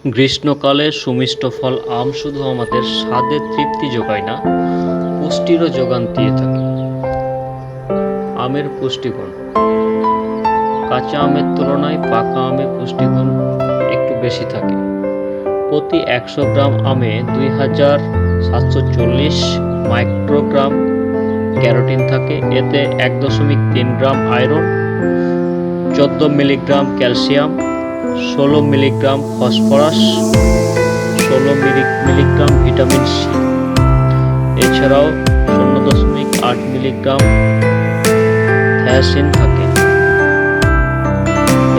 গ্রীষ্মকালে সুমিষ্ট ফল আম শুধু আমাদের স্বাদের তৃপ্তি যোগায় না, পুষ্টিরও যোগান দিয়ে থাকে। আমের পুষ্টিগুণ। কাঁচা আমের তুলনায় পাকা আমে পুষ্টিগুণ একটু বেশি থাকে। প্রতি 100 গ্রাম আমে 2740 মাইক্রোগ্রাম ক্যারোটিন থাকে। এতে 1.3 gram iron, 14 milligram calcium, 16 milligram phosphorus, 16 milligram vitamin c, এছাড়াও 0.8 মিলিগ্রাম থায়াসিন থাকে।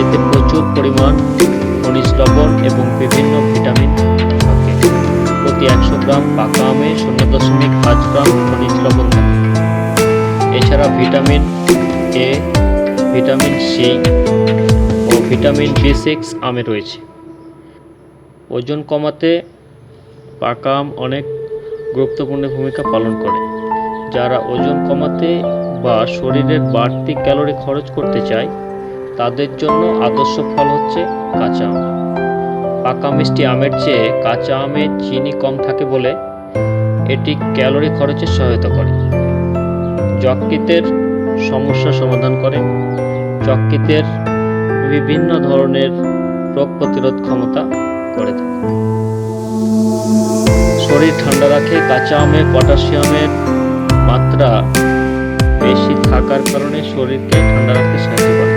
এতে প্রচুর পরিমাণ খনিজ লবণ এবং বিভিন্ন ভিটামিন থাকে। প্রতি 100 গ্রাম পাকা আমে 0.5 গ্রাম খনিজ লবণ থাকে। এছাড়া ভিটামিন এ, ভিটামিন সি ও ভিটামিন B6 আমে রয়েছে। ওজন কমাতে পাকা আম অনেক গুরুত্বপূর্ণ ভূমিকা পালন করে। যারা ওজন কমাতে বা শরীরের বাড়তি ক্যালোরি খরচ করতে চায় তাদের জন্য আদর্শ ফল হচ্ছে কাঁচা আম। পাকা মিষ্টি আমের চেয়ে কাঁচা আমে চিনি কম থাকে বলে এটি ক্যালোরি খরচে সহায়তা করে। যকৃতের সমস্যা সমাধান করে। যকৃতের বিভিন্ন ধরনের রোগ প্রতিরোধ ক্ষমতা করে থাকে। শরীর ঠান্ডা রাখে। কাঁচা আমে পটাশিয়ামের মাত্রা বেশি থাকার কারণে শরীরকে ঠান্ডা রাখতে সাহায্য করে।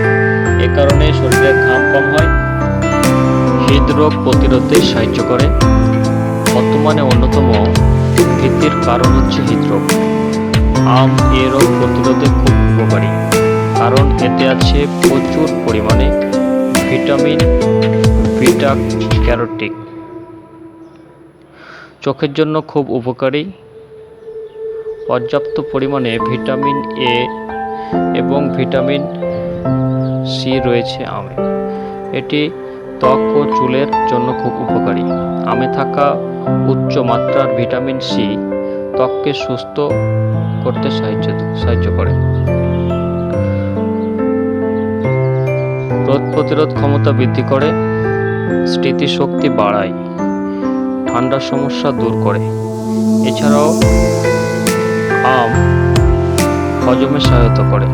এ কারণে শরীরের ঘাম কম হয়। হৃদরোগ প্রতিরোধে সাহায্য করে। বর্তমানে অন্যতম ভীতির কারণ হচ্ছে হৃদরোগ। আম এ রোগ প্রতিরোধে খুব উপকারী, কারণ এতে আছে প্রচুর পরিমাণে ভিটামিন বিটা ক্যারোটিন। চোখের জন্য খুব উপকারী। পর্যাপ্ত পরিমাণে ভিটামিন এ এবং ভিটামিন সি রয়েছে আমে। এটি ত্বক ও চুলের জন্য খুব উপকারী। আমে থাকা উচ্চ মাত্রার ভিটামিন সি ত্বককে সুস্থ করতে সাহায্য করে। রোগ প্রতিরোধ ক্ষমতা বৃদ্ধি করে। স্মৃতিশক্তি বাড়ায়। ঠান্ডার সমস্যা দূর করে। এছাড়াও আম হজমে সহায়তা করে।